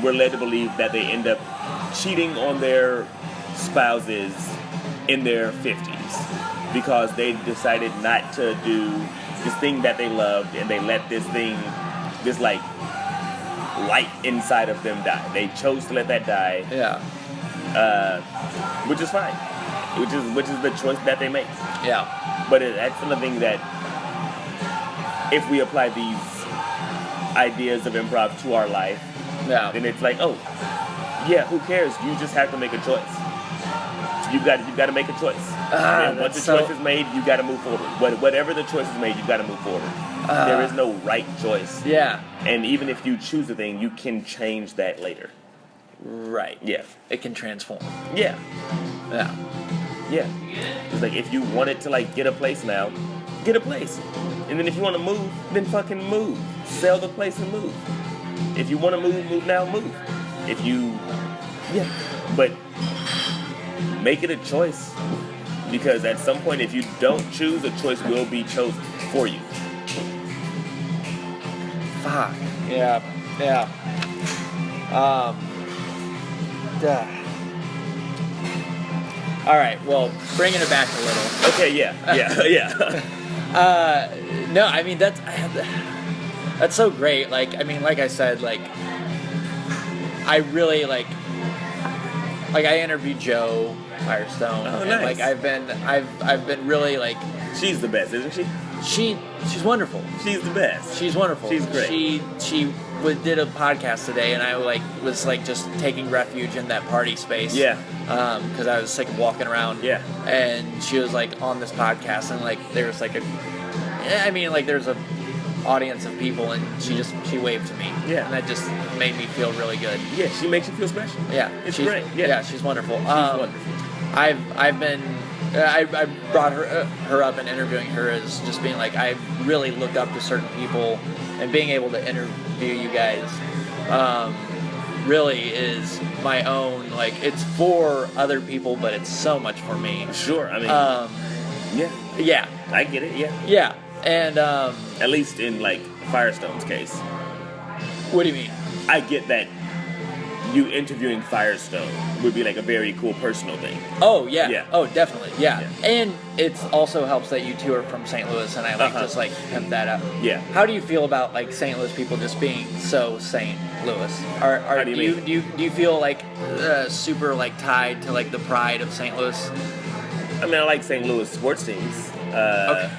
we're led to believe that they end up cheating on their spouses in their 50s because they decided not to do this thing that they loved, and they let this light inside of them die. They chose to let that die. Yeah. Which is fine. Which is the choice that they make. Yeah. But that's something that if we apply these ideas of improv to our life, then it's like, oh, yeah, who cares? You just have to make a choice. You've got to make a choice. And once the choice is made, you got to move forward. Whatever the choice is made, you got to move forward. There is no right choice. Yeah. And even if you choose a thing, you can change that later. Right. Yeah. It can transform. Yeah. Yeah. Yeah. It's like if you wanted to like get a place now, get a place. And then if you want to move, then fucking move. Sell the place and move. If you want to move now, move. If you, but make it a choice. Because at some point, if you don't choose, a choice will be chosen for you. Fuck. Yeah. Yeah. All right. Well, bringing it back a little. Okay. Yeah. No, I mean that's so great. Like, I mean, like I said, like I really like I interviewed Joe Firestone. Oh, and, nice. like I've been really like. She's the best, isn't she? She's wonderful. She's the best. She's wonderful. She's great. She did a podcast today, and I was just taking refuge in that party space. Yeah. Because I was sick of walking around. Yeah. And she was on this podcast, and there's there's a audience of people, and she waved to me. Yeah. And that just made me feel really good. Yeah, she makes you feel special. Yeah. It's great. Yeah. Yeah, she's wonderful. She's wonderful. I brought her up and interviewing her as just being I really look up to certain people, and being able to interview you guys really is my own, it's for other people, but it's so much for me. Sure, I mean, yeah. I get it, yeah. Yeah, and at least in Firestone's case. What do you mean? I get that you interviewing Firestone would be a very cool personal thing. Oh yeah. Yeah. Oh definitely. Yeah. And it also helps that you two are from St. Louis, and I just pimp that up. Yeah. How do you feel about St. Louis people just being so St. Louis? How do you feel super tied to the pride of St. Louis? I mean, I like St. Louis sports teams. Okay.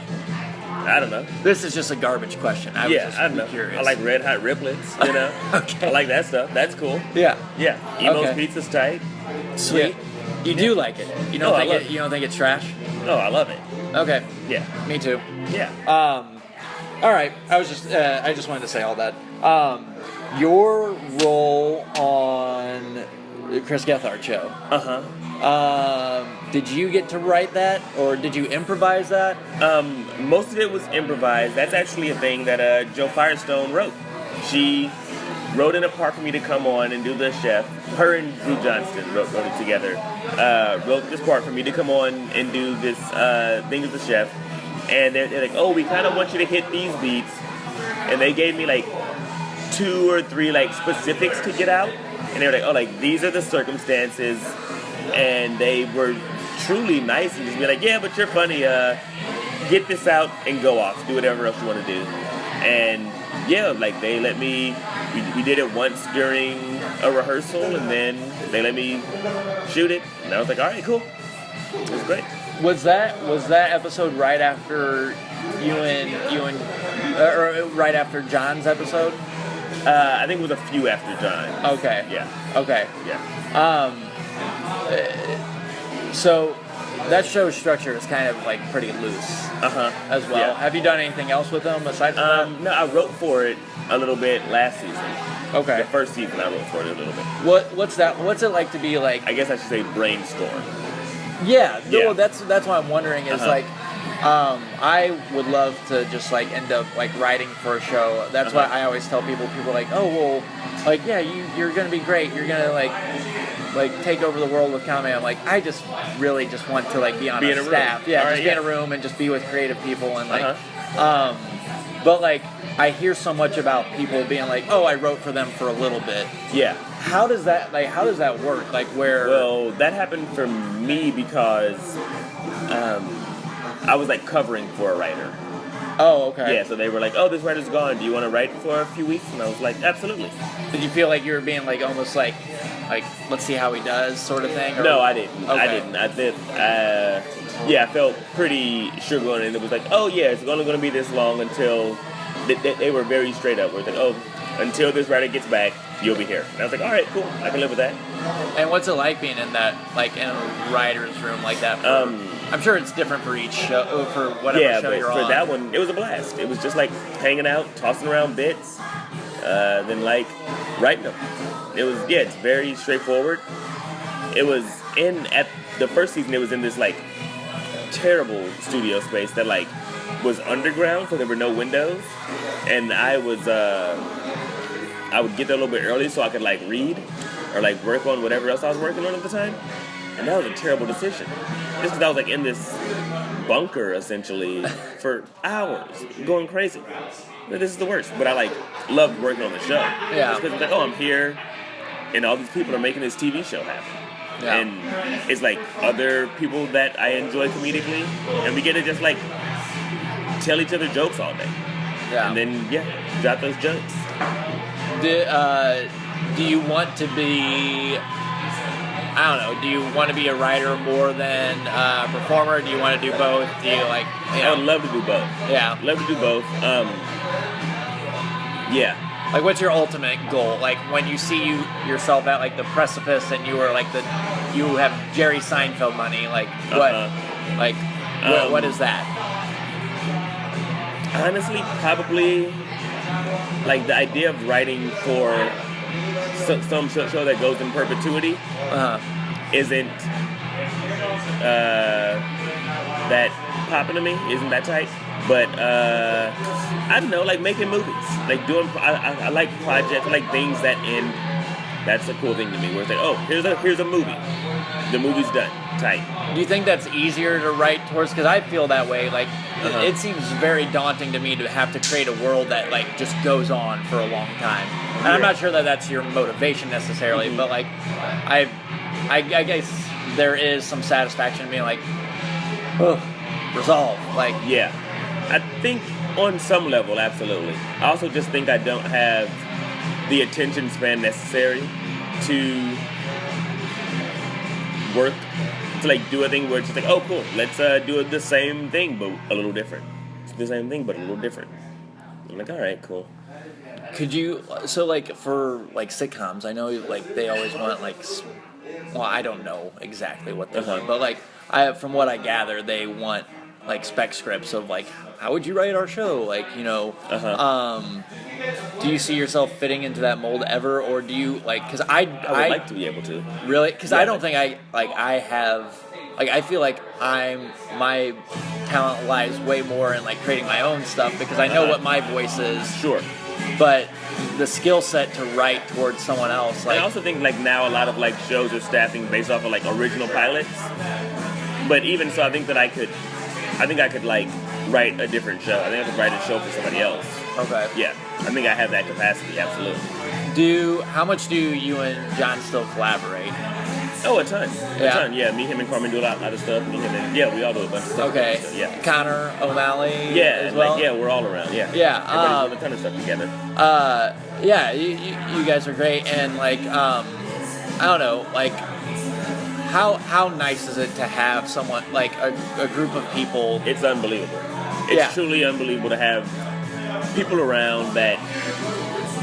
I don't know. This is just a garbage question. I don't know. Curious. I like Red Hot Riplets, you know. Okay. I like that stuff. That's cool. Yeah. Yeah. Emo's Okay. Pizza's tight. Sweet. Yeah. You do like it. You don't think you don't think it's trash? Oh, I love it. Okay. Yeah. Me too. Yeah. All right. I just wanted to say all that. Your role on the Chris Gerhard Show. Did you get to write that, or did you improvise that? Most of it was improvised. That's actually a thing that Joe Firestone wrote. She wrote in a part for me to come on and do the chef. Her and Drew Johnston wrote it together. Wrote this part for me to come on and do this thing as the chef. And they're like, oh, we kind of want you to hit these beats. And they gave me 2 or 3 specifics to get out. And they were like, oh, these are the circumstances. And they were truly nice and just be like, yeah, but you're funny. Get this out and go off. Do whatever else you want to do. And yeah, they let me. We did it once during a rehearsal, and then they let me shoot it. And I was like, all right, cool. It was great. Was that episode right after or right after John's episode? I think it was a few after John. Okay. Yeah. Okay. Yeah. So that show's structure is kind of pretty loose as well. Yeah. Have you done anything else with them aside from that? No, I wrote for it a little bit last season. Okay. The first season I wrote for it a little bit. What's that? What's it like to be I guess I should say brainstorm. Yeah. Yeah. Well, that's what I'm wondering is I would love to just end up writing for a show. That's why I always tell people are like, oh well, yeah, you're gonna be great. You're gonna take over the world with comedy. I'm I just really just want to be on a staff. Room. Yeah, All just right, be in a room and just be with creative people and but I hear so much about people being oh, I wrote for them for a little bit. Yeah. How does that work? Where? Well, that happened for me because I was covering for a writer. Oh, okay. Yeah, so they were like, oh, this writer's gone. Do you want to write for a few weeks? And I was like, absolutely. Did you feel like you were being like almost like let's see how he does sort of thing? Or? No, I didn't. Okay. I didn't. I did. Yeah, I felt pretty sure going in. It was like, oh yeah, it's only going to be this long until they were very straight up. We're like, oh, until this writer gets back, you'll be here. And I was like, all right, cool. I can live with that. And what's it like being in that, like in a writer's room like that? I'm sure it's different for each show, for whatever show you're on. Yeah, but for that one, it was a blast. It was just like hanging out, tossing around bits, then like writing them. It was, it's very straightforward. It was at the first season, it was in this like terrible studio space that like was underground, so there were no windows. And I would get there a little bit early so I could like read or like work on whatever else I was working on at the time. And that was a terrible decision. Just because I was like in this bunker essentially for hours, going crazy. This is the worst. But I like loved working on the show. Yeah. Just because it's like, oh, I'm here, and all these people are making this TV show happen. Yeah. And it's like other people that I enjoy comedically, and we get to just like tell each other jokes all day. Yeah. And then drop those jokes. Do you want to be? I don't know. Do you want to be a writer more than a performer? Do you want to do both? Do you like? You know, I would love to do both. Yeah. Love to do both. Yeah. Like, what's your ultimate goal? Like, when you see yourself at like the precipice and you are like you have Jerry Seinfeld money. Like, what? Like, what is that? Honestly, probably like the idea of writing for some show that goes in perpetuity isn't that popping to me. Isn't that tight? But I don't know, like making movies, like doing. I like projects, I like things that end. That's a cool thing to me. Where it's like, oh, here's a movie. The movie's done. Tight. Do you think that's easier to write towards? Because I feel that way. Like, it seems very daunting to me to have to create a world that like just goes on for a long time. And I'm not sure that that's your motivation necessarily, but like, I guess there is some satisfaction in being like, oh, resolve. Like, yeah, I think on some level, absolutely. I also just think I don't have the attention span necessary to work, to like do a thing where it's just like, oh cool, let's do the same thing but a little different. It's the same thing but a little different. I'm like, all right, cool. Could you, so like for like sitcoms, I know like they always want like, well, I don't know exactly what they want, but like from what I gather, they want like spec scripts of like, how would you write our show? Like, you know, do you see yourself fitting into that mold ever, or do you like? Because I would like to be able to. Really? Because I don't think I have. Like, I feel like my talent lies way more in like creating my own stuff because I know what my voice is. Sure. But the skill set to write towards someone else. Like, I also think like now a lot of like shows are staffing based off of like original pilots. But even so, I think I could like write a different show. I think I could write a show for somebody else. Okay. Yeah, I think I have that capacity, absolutely. How much do you and John still collaborate? Oh, a ton. Yeah. A ton, yeah. Me, him, and Carmen do a lot of stuff. Me, him, and we all do a bunch of stuff. Okay. So, yeah. Connor, O'Malley. Yeah, as well. like, we're all around. Yeah. Yeah. Everybody's doing a ton of stuff together. Yeah. You guys are great, and like, I don't know, like, how nice is it to have someone like a group of people? It's unbelievable. It's truly unbelievable to have people around that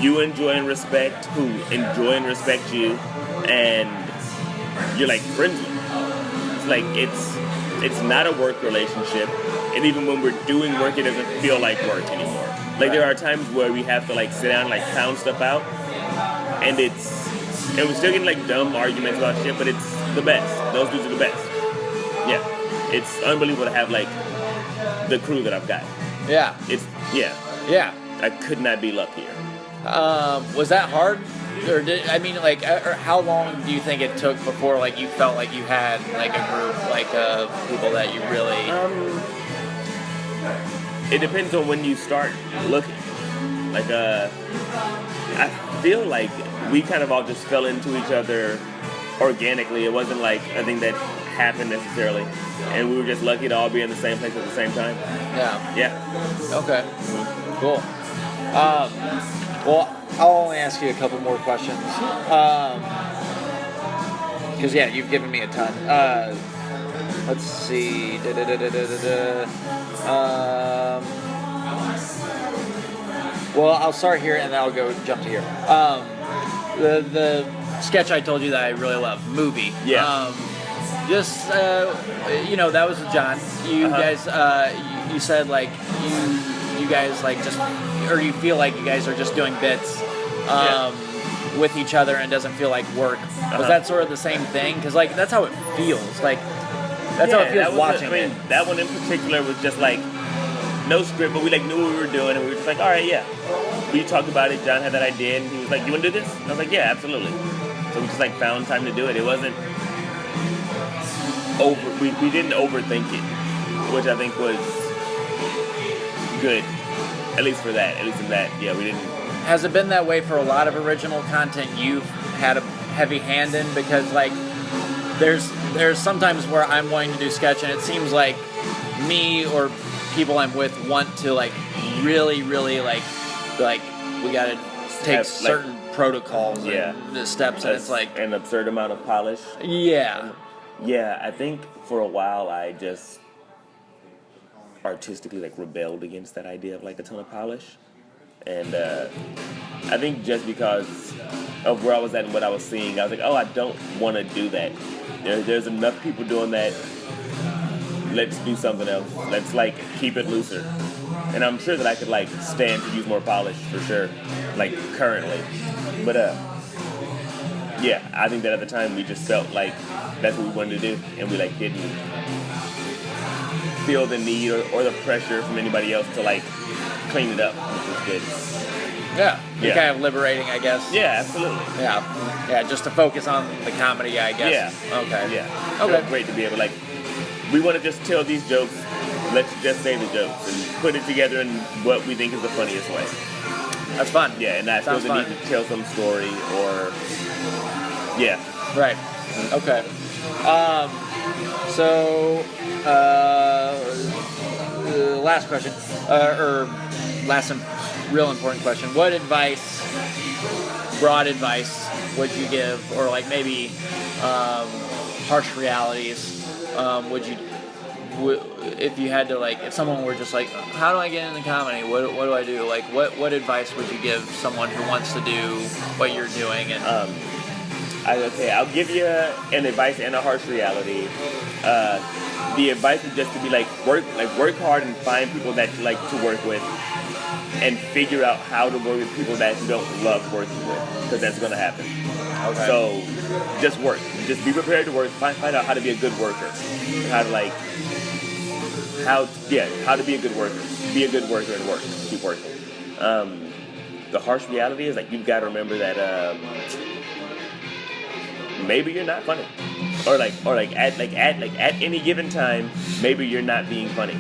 you enjoy and respect, who enjoy and respect you, and you're like friends with. It's like it's not a work relationship, and even when we're doing work, it doesn't feel like work anymore. Like there are times where we have to like sit down and like pound stuff out, and we're still getting like dumb arguments about shit, but it's the best. Those dudes are the best. Yeah, it's unbelievable to have like the crew that I've got. Yeah. Yeah. I could not be luckier. Was that hard? Or or how long do you think it took before like you felt like you had like a group like of people that you really? It depends on when you start looking. Like I feel like we kind of all just fell into each other organically. It wasn't like a thing that happen necessarily, and we were just lucky to all be in the same place at the same time. Yeah. Yeah. Okay. Cool. Well, I'll only ask you a couple more questions. Because, yeah, you've given me a ton. Let's see. Well, I'll start here and then I'll go jump to here. The sketch I told you that I really love, movie. Yeah. That was with John. You guys, you said like you guys like just, or you feel like you guys are just doing bits with each other and doesn't feel like work. Was that sort of the same thing? Because like that's how it feels. Like that's how it feels watching it. That one in particular was just like no script, but we like knew what we were doing, and we were just like, all right, yeah. We talked about it. John had that idea, and he was like, "You want to do this?" And I was like, "Yeah, absolutely." So we just like found time to do it. It wasn't over. We didn't overthink it, which I think was good, at least for that. At least in that, yeah, we didn't. Has it been that way for a lot of original content you've had a heavy hand in? Because like, there's sometimes where I'm wanting to do sketch, and it seems like me or people I'm with want to like really like we gotta take certain protocols and the steps, and it's like an absurd amount of polish. Yeah. Yeah, I think for a while I just artistically like rebelled against that idea of like a ton of polish, and I think just because of where I was at and what I was seeing, I was like, oh, I don't want to do that. There's enough people doing that. Let's do something else. Let's like keep it looser. And I'm sure that I could like stand to use more polish for sure, like currently. But yeah, I think that at the time we just felt like that's what we wanted to do, and we like didn't feel the need or the pressure from anybody else to like clean it up, which was good. Yeah. Kind of liberating, I guess. Yeah, absolutely. Yeah, just to focus on the comedy, I guess. Yeah. Okay. Yeah. Okay. So great to be able to like, we want to just tell these jokes. Let's just say the jokes and put it together in what we think is the funniest way. That's fun. Yeah, and not feel the need to tell some story or yeah. Right. Okay. Last question, real important question. What advice, broad advice, would you give, or like maybe harsh realities, if you had to, like, if someone were just like, how do I get into comedy? What do I do? Like, what advice would you give someone who wants to do what you're doing? And I'll give you an advice and a harsh reality. The advice is just to be work hard and find people that you like to work with, and figure out how to work with people that you don't love working with, because that's going to happen. Okay. So just work. Just be prepared to work. Find out how to be a good worker. How to be a good worker. Be a good worker and work. Keep working. The harsh reality is like you've got to remember that maybe you're not funny, or at any given time, maybe you're not being funny.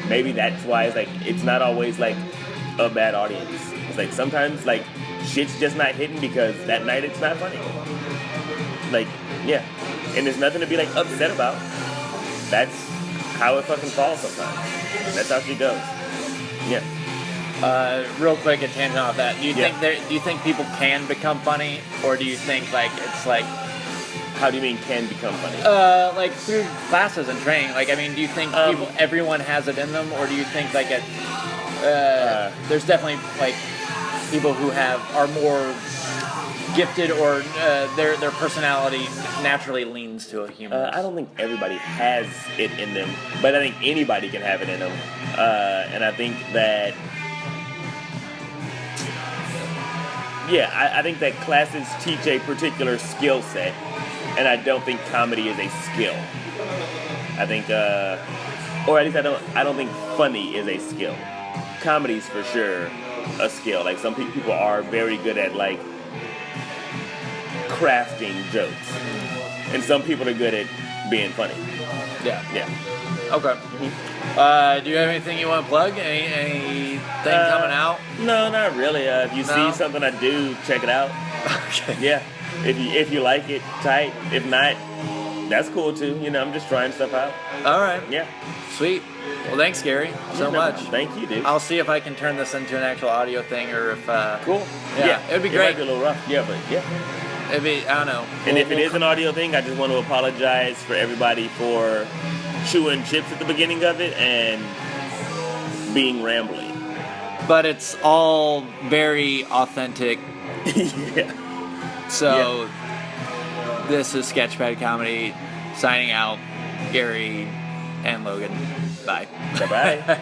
Maybe that's why it's not always like a bad audience. It's like sometimes like shit's just not hitting because that night it's not funny. Like, yeah, and there's nothing to be like upset about. That's how it fucking falls sometimes. That's how she goes. Yeah. Real quick, a tangent off that. Do you think people can become funny, or do you think like it's like? How do you mean can become funny? Like through classes and training. Like, I mean, do you think everyone has it in them, or do you think like there's definitely like people who are more gifted, or their personality naturally leans to a humor? I don't think everybody has it in them, but I think anybody can have it in them. And I think that, I think that classes teach a particular skill set, and I don't think comedy is a skill. I think, or at least I don't think funny is a skill. Comedy's for sure a skill. Like some people are very good at like crafting jokes, and some people are good at being funny. Yeah. Okay. Mm-hmm. Do you have anything you want to plug? Anything coming out? No, not really. If you see something I do, check it out. Okay. Yeah. If you like it, tight. If not, That's cool too. You know, I'm just trying stuff out. All right. Yeah. Sweet. Well, thanks, Gary, so much. Thank you, dude. I'll see if I can turn this into an actual audio thing, or if. Cool. Yeah, it would be great. It might be a little rough. Yeah, but yeah. It'd be. I don't know. And if it is an audio thing, I just want to apologize for everybody for chewing chips at the beginning of it and being rambly. But it's all very authentic. Yeah. So, this is Sketchpad Comedy signing out. Gary and Logan. Bye. Bye-bye.